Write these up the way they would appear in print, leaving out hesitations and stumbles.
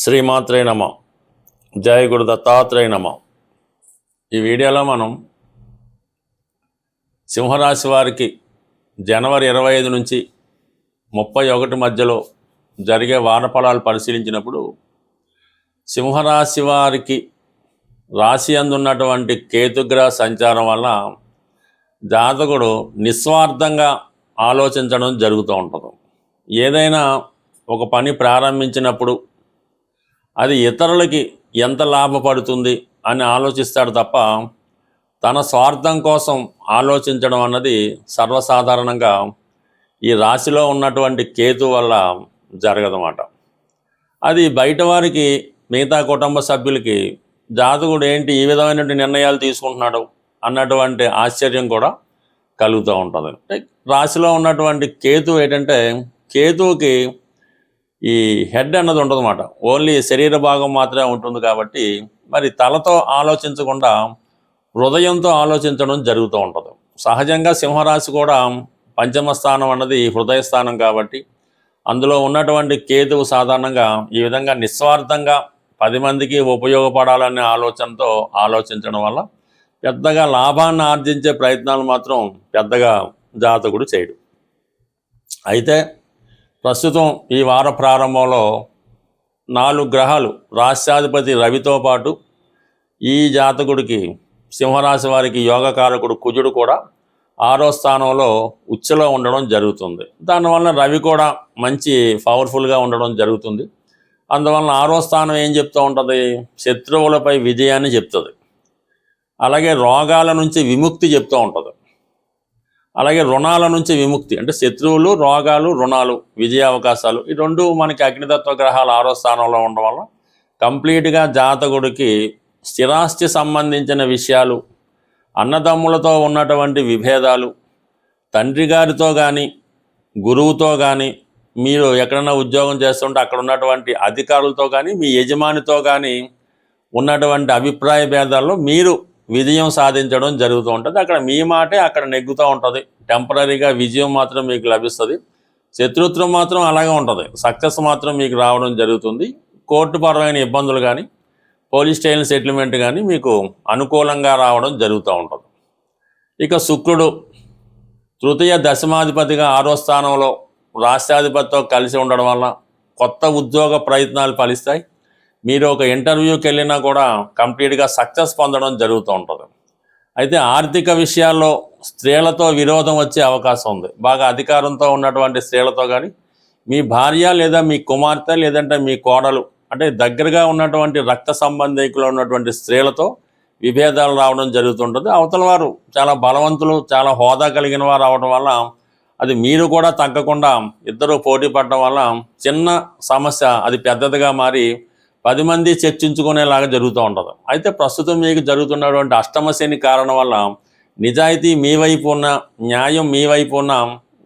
శ్రీమాత్రే నమ. జయ గురు దత్తాత్రేయ నమ. ఈ వీడియోలో మనం సింహరాశి వారికి జనవరి 25 నుంచి 31 మధ్యలో జరిగే వారఫలాలు పరిశీలించినప్పుడు సింహరాశి వారికి రాశి అందున్నటువంటి కేతుగ్రహ సంచారం వల్ల జాతకుడు నిస్వార్థంగా ఆలోచించడం జరుగుతూ ఉంటుంది. ఏదైనా ఒక పని ప్రారంభించినప్పుడు అది ఇతరులకి ఎంత లాభపడుతుంది అని ఆలోచిస్తాడు తప్ప తన స్వార్థం కోసం ఆలోచించడం అన్నది సర్వసాధారణంగా ఈ రాశిలో ఉన్నటువంటి కేతు వల్ల జరగదన్నమాట. అది బయట వారికి, మిగతా కుటుంబ సభ్యులకి జాతకుడు ఏంటి ఈ విధమైన నిర్ణయాలు తీసుకుంటున్నాడు అన్నటువంటి ఆశ్చర్యం కూడా కలుగుతూ ఉంటుంది. రాశిలో ఉన్నటువంటి కేతు ఏంటంటే, కేతువుకి ఈ హెడ్ అన్నది ఉండదన్నమాట. ఓన్లీ శరీర భాగం మాత్రమే ఉంటుంది కాబట్టి మరి తలతో ఆలోచించకుండా హృదయంతో ఆలోచించడం జరుగుతూ ఉంటుంది. సహజంగా సింహరాశి కూడా పంచమ స్థానం అన్నది హృదయ స్థానం కాబట్టి అందులో ఉన్నటువంటి కేతువు సాధారణంగా ఈ విధంగా నిస్వార్థంగా 10 మందికి ఉపయోగపడాలనే ఆలోచనతో ఆలోచించడం వల్ల పెద్దగా లాభాన్ని ఆర్జించే ప్రయత్నాలు మాత్రం పెద్దగా జాతకుడు చేయడు. అయితే ప్రస్తుతం ఈ వార ప్రారంభంలో 4 గ్రహాలు రాష్ట్రాధిపతి రవితో పాటు ఈ జాతకుడికి సింహరాశి వారికి యోగకారకుడు కుజుడు కూడా 6వ స్థానంలో ఉచ్చలో ఉండడం జరుగుతుంది. దానివల్ల రవి కూడా మంచి పవర్ఫుల్గా ఉండడం జరుగుతుంది. అందువలన 6వ స్థానం ఏం చెప్తూ ఉంటుంది? శత్రువులపై విజయాన్ని చెప్తుంది. అలాగే రోగాల నుంచి విముక్తి చెప్తూ ఉంటుంది. అలాగే రుణాల నుంచి విముక్తి, అంటే శత్రువులు, రోగాలు, రుణాలు, విజయ అవకాశాలు, ఈ రెండు మనకి అగ్నితత్వ గ్రహాలు 6వ స్థానంలో ఉండడం వల్ల కంప్లీట్గా జాతకుడికి స్థిరాస్తి సంబంధించిన విషయాలు, అన్నదమ్ములతో ఉన్నటువంటి విభేదాలు, తండ్రి గారితో కానీ గురువుతో కానీ, మీరు ఎక్కడైనా ఉద్యోగం చేస్తుంటే అక్కడ ఉన్నటువంటి అధికారులతో కానీ, మీ యజమానితో కానీ ఉన్నటువంటి అభిప్రాయ భేదాల్లో మీరు విజయం సాధించడం జరుగుతూ ఉంటుంది. అక్కడ మీ మాటే అక్కడ నెగ్గుతూ ఉంటుంది. టెంపరీగా విజయం మాత్రం మీకు లభిస్తుంది. శత్రుత్వం మాత్రం అలాగే ఉంటుంది. సక్సెస్ మాత్రం మీకు రావడం జరుగుతుంది. కోర్టు పరమైన ఇబ్బందులు కానీ, పోలీస్ స్టేషన్ సెటిల్మెంట్ కానీ మీకు అనుకూలంగా రావడం జరుగుతూ ఉంటుంది. ఇక శుక్రుడు తృతీయ దశమాధిపతిగా 6వ స్థానంలో రాష్ట్రాధిపతితో కలిసి ఉండడం వల్ల కొత్త ఉద్యోగ ప్రయత్నాలు ఫలిస్తాయి. మీరు ఒక ఇంటర్వ్యూకి వెళ్ళినా కూడా కంప్లీట్గా సక్సెస్ పొందడం జరుగుతూ ఉంటుంది. అయితే ఆర్థిక విషయాల్లో స్త్రీలతో విరోధం వచ్చే అవకాశం ఉంది. బాగా అధికారంతో ఉన్నటువంటి స్త్రీలతో కానీ, మీ భార్య లేదా మీ కుమార్తె లేదంటే మీ కోడలు, అంటే దగ్గరగా ఉన్నటువంటి రక్త సంబంధికులు ఉన్నటువంటి స్త్రీలతో విభేదాలు రావడం జరుగుతుంటుంది. అవతల వారు చాలా బలవంతులు, చాలా హోదా కలిగిన వారు అవడం వల్ల అది మీరు కూడా తగ్గకుండా ఇద్దరు పోటీ పడడం వల్ల చిన్న సమస్య అది పెద్దదిగా మారి 10 మంది చర్చించుకునేలాగా జరుగుతూ ఉంటుంది. అయితే ప్రస్తుతం మీకు జరుగుతున్నటువంటి అష్టమ శని కారణం వల్ల నిజాయితీ మీ వైపు ఉన్న, న్యాయం మీ వైపు ఉన్న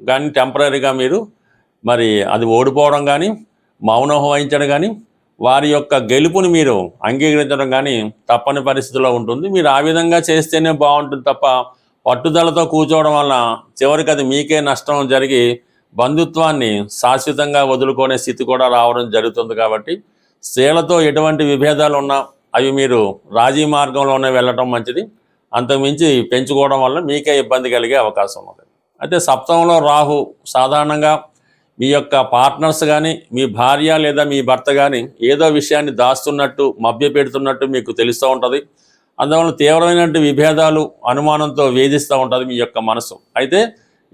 కానీ టెంపరీగా మీరు మరి అది ఓడిపోవడం కానీ, మౌనం వహించడం కానీ, వారి యొక్క గెలుపుని మీరు అంగీకరించడం కానీ తప్పని పరిస్థితిలో ఉంటుంది. మీరు ఆ విధంగా చేస్తేనే బాగుంటుంది తప్ప పట్టుదలతో కూర్చోవడం వల్ల చివరికి అది మీకే నష్టం జరిగి బంధుత్వాన్ని శాశ్వతంగా వదులుకునే స్థితి కూడా రావడం జరుగుతుంది. కాబట్టి స్త్రీలతో ఎటువంటి విభేదాలు ఉన్నా అవి మీరు రాజీ మార్గంలోనే వెళ్ళటం మంచిది. అంతకుమించి పెంచుకోవడం వల్ల మీకే ఇబ్బంది కలిగే అవకాశం ఉంది. అయితే సప్తమంలో రాహు సాధారణంగా మీ యొక్క పార్ట్నర్స్ కానీ, మీ భార్య లేదా మీ భర్త కానీ ఏదో విషయాన్ని దాస్తున్నట్టు, మభ్యపెడుతున్నట్టు మీకు తెలుస్తూ ఉంటుంది. అందువల్ల తీవ్రమైనటువంటి విభేదాలు, అనుమానంతో వేధిస్తూ ఉంటుంది మీ యొక్క మనసు. అయితే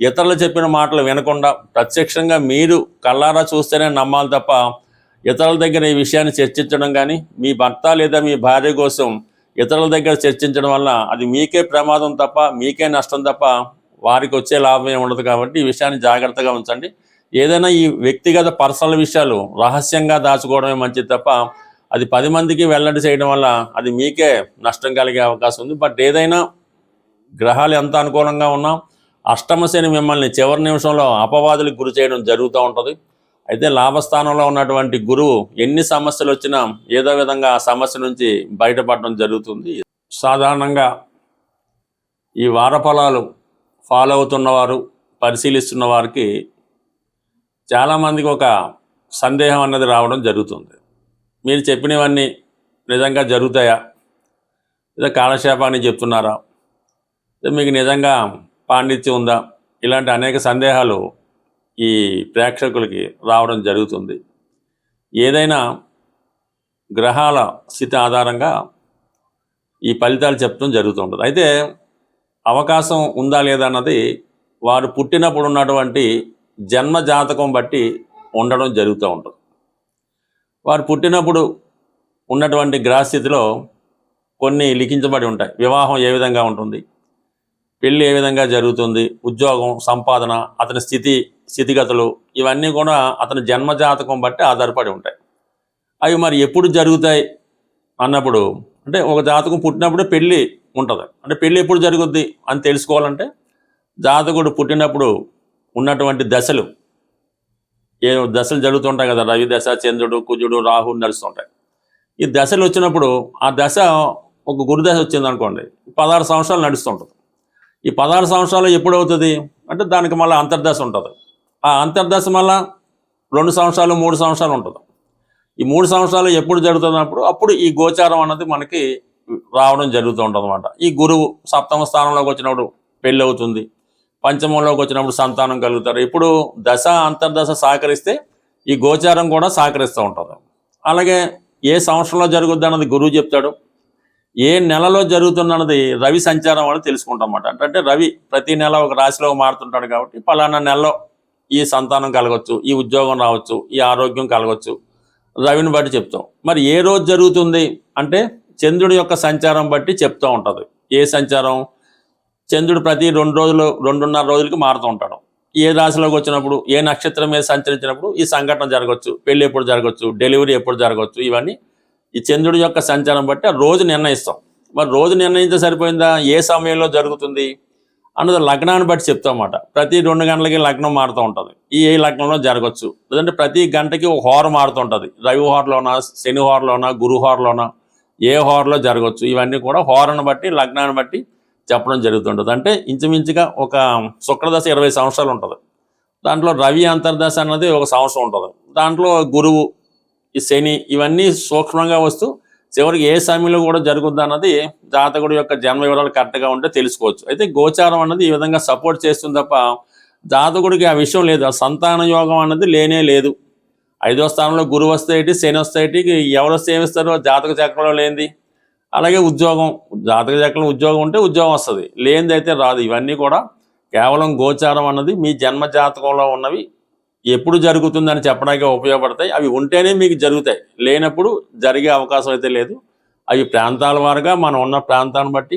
ఇతరులు చెప్పిన మాటలు వినకుండా ప్రత్యక్షంగా మీరు కళ్ళారా చూస్తేనే నమ్మాలి తప్ప ఇతరుల దగ్గర ఈ విషయాన్ని చర్చించడం కానీ, మీ భర్త లేదా మీ భార్య కోసం ఇతరుల దగ్గర చర్చించడం వల్ల అది మీకే ప్రమాదం తప్ప, మీకే నష్టం తప్ప వారికి వచ్చే లాభం ఏమి ఉండదు. కాబట్టి ఈ విషయాన్ని జాగ్రత్తగా ఉంచండి. ఏదైనా ఈ వ్యక్తిగత పర్సనల్ విషయాలు రహస్యంగా దాచుకోవడమే మంచిది తప్ప అది 10 మందికి వెల్లడి చేయడం వల్ల అది మీకే నష్టం కలిగే అవకాశం ఉంది. బట్ ఏదైనా గ్రహాలు ఎంత అనుకూలంగా ఉన్నా అష్టమ శని మిమ్మల్ని చివరి నిమిషంలో అపవాదులకు గురి చేయడం జరుగుతూ ఉంటుంది. అయితే లాభస్థానంలో ఉన్నటువంటి గురువు ఎన్ని సమస్యలు వచ్చినా ఏదో విధంగా ఆ సమస్య నుంచి బయటపడడం జరుగుతుంది. సాధారణంగా ఈ వారఫలాలు ఫాలో అవుతున్నవారు, పరిశీలిస్తున్న వారికి చాలామందికి ఒక సందేహం అన్నది రావడం జరుగుతుంది. మీరు చెప్పినవన్నీ నిజంగా జరుగుతాయా, లేదా కాలక్షేపాన్ని చెప్తున్నారా, లేదా మీకు నిజంగా పాండిత్యం ఉందా, ఇలాంటి అనేక సందేహాలు ఈ ప్రేక్షకులకి రావడం జరుగుతుంది. ఏదైనా గ్రహాల స్థితి ఆధారంగా ఈ ఫలితాలు చెప్పడం జరుగుతుంటుంది. అయితే అవకాశం ఉందా లేదా అన్నది వారు పుట్టినప్పుడు ఉన్నటువంటి జన్మ జాతకం బట్టి ఉండడం జరుగుతూ ఉంటుంది. వారు పుట్టినప్పుడు ఉన్నటువంటి గ్రహస్థితిలో కొన్ని లిఖించబడి ఉంటాయి. వివాహం ఏ విధంగా ఉంటుంది, పెళ్ళి ఏ విధంగా జరుగుతుంది, ఉద్యోగం, సంపాదన, అతని స్థితిగతులు, ఇవన్నీ కూడా అతని జన్మజాతకం బట్టి ఆధారపడి ఉంటాయి. అవి మరి ఎప్పుడు జరుగుతాయి అన్నప్పుడు, అంటే ఒక జాతకం పుట్టినప్పుడు పెళ్ళి ఉంటుంది. అంటే పెళ్ళి ఎప్పుడు జరుగుద్ది అని తెలుసుకోవాలంటే జాతకుడు పుట్టినప్పుడు ఉన్నటువంటి దశలు, ఏ దశలు జరుగుతుంటాయి కదా, రవి దశ, చంద్రుడు, కుజుడు, రాహు నడుస్తుంటాయి. ఈ దశలు వచ్చినప్పుడు ఆ దశ ఒక గురుదశ వచ్చింది అనుకోండి, 16 సంవత్సరాలు నడుస్తుంటుంది. ఈ 16 సంవత్సరాలు ఎప్పుడు అవుతుంది అంటే దానికి మళ్ళీ అంతర్దశ ఉంటుంది. ఆ అంతర్దశ మళ్ళీ 2 సంవత్సరాలు 3 సంవత్సరాలు ఉంటుంది. ఈ 3 సంవత్సరాలు ఎప్పుడు జరుగుతున్నప్పుడు అప్పుడు ఈ గోచారం అన్నది మనకి రావడం జరుగుతూ ఉంటుంది అన్నమాట. ఈ గురువు సప్తమ స్థానంలోకి వచ్చినప్పుడు పెళ్ళి అవుతుంది, పంచమంలోకి వచ్చినప్పుడు సంతానం కలుగుతారు. ఇప్పుడు దశ అంతర్దశ సహకరిస్తే ఈ గోచారం కూడా సహకరిస్తూ ఉంటుంది. అలాగే ఏ సంవత్సరంలో జరుగుద్ది అన్నది గురువు చెప్తాడు, ఏ నెలలో జరుగుతున్నది రవి సంచారం అని తెలుసుకుంటాం అన్నమాట. అంటే రవి ప్రతి నెల ఒక రాశిలో మారుతుంటాడు కాబట్టి పలానా నెలలో ఈ సంతానం కలగవచ్చు, ఈ ఉద్యోగం రావచ్చు, ఈ ఆరోగ్యం కలగవచ్చు, రవిని బట్టి చెప్తాం. మరి ఏ రోజు జరుగుతుంది అంటే చంద్రుడి యొక్క సంచారం బట్టి చెప్తూ ఉంటుంది. ఏ సంచారం, చంద్రుడు ప్రతి 2.5 రోజులకి మారుతూ ఉంటాడు. ఏ రాశిలోకి వచ్చినప్పుడు, ఏ నక్షత్రం మీద సంచరించినప్పుడు ఈ సంఘటన జరగవచ్చు, పెళ్ళి ఎప్పుడు జరగవచ్చు, డెలివరీ ఎప్పుడు జరగవచ్చు, ఇవన్నీ ఈ చంద్రుడి యొక్క సంచారం బట్టి ఆ రోజు నిర్ణయిస్తాం. మరి రోజు నిర్ణయించే సరిపోయిందా, ఏ సమయంలో జరుగుతుంది అన్నది లగ్నాన్ని బట్టి చెప్తాం అన్నమాట. ప్రతి 2 గంటలకి లగ్నం మారుతూ ఉంటుంది. ఏ లగ్నంలో జరగవచ్చు, లేదంటే ప్రతి గంటకి ఒక హోర మారుతూ ఉంటుంది. రవి హోరలోనా, శని హోరలోనా, గురు హోరలోనా, ఏ హోరలో జరగవచ్చు. ఇవన్నీ కూడా హోరను బట్టి లగ్నాన్ని బట్టి చెప్పడం జరుగుతుంటుంది. అంటే ఇంచుమించుగా ఒక శుక్రదశ 20 సంవత్సరాలు ఉంటుంది. దాంట్లో రవి అంతర్దశ అన్నది 1 సంవత్సరం ఉంటుంది. దాంట్లో గురువు, ఈ శని, ఇవన్నీ సూక్ష్మంగా వస్తూ చివరికి ఏ సమయంలో కూడా జరుగుద్ది అన్నది జాతకుడి యొక్క జన్మ వివరాలు కరెక్ట్గా ఉంటే తెలుసుకోవచ్చు. అయితే గోచారం అన్నది ఈ విధంగా సపోర్ట్ చేస్తుంది తప్ప జాతకుడికి ఆ విషయం లేదు. ఆ సంతాన యోగం అన్నది లేనే లేదు. 5వ స్థానంలో గురువు వస్తే ఏంటి, శని వస్తే ఏంటి, ఎవరు వస్తే ఏమిస్తారో జాతక చక్రంలో లేనిది. అలాగే ఉద్యోగం, జాతక చక్రం ఉద్యోగం ఉంటే ఉద్యోగం వస్తుంది, లేనిది అయితే రాదు. ఇవన్నీ కూడా కేవలం గోచారం అన్నది మీ జన్మ జాతకంలో ఉన్నవి ఎప్పుడు జరుగుతుందని చెప్పడానికి ఉపయోగపడతాయి. అవి ఉంటేనే మీకు జరుగుతాయి, లేనప్పుడు జరిగే అవకాశం అయితే లేదు. అవి ప్రాంతాల వారుగా మనం ఉన్న ప్రాంతాన్ని బట్టి,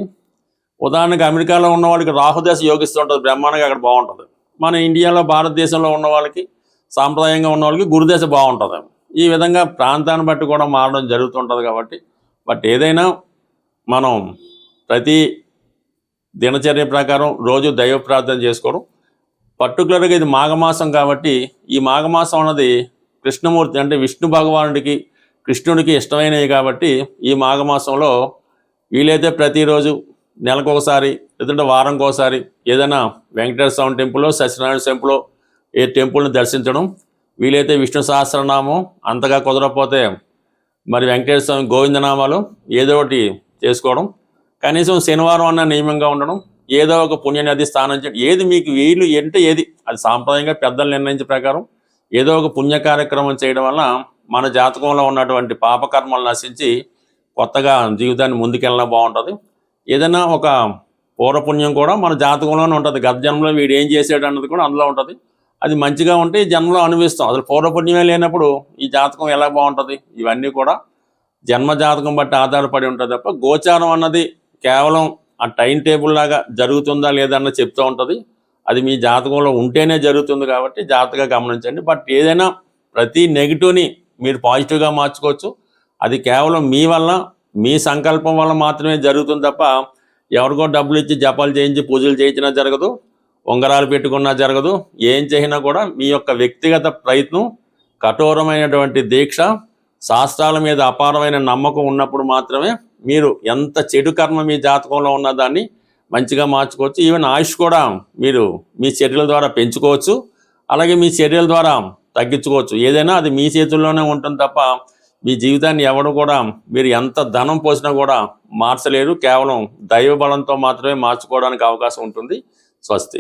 ఉదాహరణకు అమెరికాలో ఉన్న వాళ్ళకి రాహుదశ యోగిస్తుంటుంది, బ్రహ్మాండంగా అక్కడ బాగుంటుంది. మన ఇండియాలో భారతదేశంలో ఉన్న వాళ్ళకి, సాంప్రదాయంగా ఉన్న వాళ్ళకి గురుదశ బాగుంటుంది. ఈ విధంగా ప్రాంతాన్ని బట్టి కూడా మారడం జరుగుతుంటుంది. కాబట్టి బట్ ఏదైనా మనం ప్రతి దినచర్య ప్రకారం రోజు దైవ ప్రార్థన చేసుకోవడం, పర్టికులర్గా ఇది మాఘమాసం కాబట్టి ఈ మాఘమాసం అన్నది కృష్ణమూర్తి అంటే విష్ణు భగవానుడికి, కృష్ణుడికి ఇష్టమైనవి కాబట్టి ఈ మాఘమాసంలో వీలైతే ప్రతిరోజు నెలకొకసారి లేదంటే వారంకోసారి ఏదైనా వెంకటేశ్వర స్వామి టెంపుల్లో, సత్యనారాయణ టెంపుల్లో ఏ టెంపుల్ని దర్శించడం, వీలైతే విష్ణు సహస్రనామం, అంతగా కుదరకపోతే మరి వెంకటేశ్వర స్వామి గోవిందనామాలు ఏదో ఒకటి చేసుకోవడం, కనీసం శనివారం అన్న నియమంగా ఉండడం, ఏదో ఒక పుణ్యనది స్నానం చేయడం, ఏది మీకు వీలు అంటే ఏది, అది సాంప్రదాయంగా పెద్దలు నిర్ణయించే ప్రకారం ఏదో ఒక పుణ్య కార్యక్రమం చేయడం వల్ల మన జాతకంలో ఉన్నటువంటి పాపకర్మలు నశించి కొత్తగా జీవితాన్ని ముందుకెళ్ళడం బాగుంటుంది. ఏదైనా ఒక పూర్వపుణ్యం కూడా మన జాతకంలోనే ఉంటుంది. గత జన్మలో వీడు ఏం చేసాడు అన్నది కూడా అందులో ఉంటుంది. అది మంచిగా ఉంటే ఈ జన్మలో అనుభవిస్తాం. అసలు పూర్వపుణ్యమే లేనప్పుడు ఈ జాతకం ఎలా బాగుంటుంది. ఇవన్నీ కూడా జన్మ జాతకం బట్టి ఆధారపడి ఉంటుంది తప్ప గోచారం అన్నది కేవలం ఆ టైం టేబుల్ లాగా జరుగుతుందా లేదా అన్నది చెప్తూ ఉంటుంది. అది మీ జాతకంలో ఉంటేనే జరుగుతుంది కాబట్టి జాగ్రత్తగా గమనించండి. బట్ ఏదైనా ప్రతి నెగిటివ్ని మీరు పాజిటివ్గా మార్చుకోవచ్చు. అది కేవలం మీ వల్ల, మీ సంకల్పం వల్ల మాత్రమే జరుగుతుంది తప్ప ఎవరికో డబ్బులు ఇచ్చి జపాలు చేయించి పూజలు చేయించినా జరగదు, ఉంగరాలు పెట్టుకున్నా జరగదు. ఏం చేసినా కూడా మీ యొక్క వ్యక్తిగత ప్రయత్నం, కఠోరమైనటువంటి దీక్ష, శాస్త్రాల మీద అపారమైన నమ్మకం ఉన్నప్పుడు మాత్రమే మీరు ఎంత చెడు కర్మ మీ జాతకంలో ఉన్న దాన్ని మంచిగా మార్చుకోవచ్చు. ఈవెన్ ఆయుష్ కూడా మీరు మీ చర్యల ద్వారా పెంచుకోవచ్చు, అలాగే మీ చర్యల ద్వారా తగ్గించుకోవచ్చు. ఏదైనా అది మీ చేతుల్లోనే ఉంటుంది తప్ప మీ జీవితాన్ని ఎవరు కూడా మీరు ఎంత ధనం పోసినా కూడా మార్చలేరు. కేవలం దైవ బలంతో మాత్రమే మార్చుకోవడానికి అవకాశం ఉంటుంది. స్వస్తి.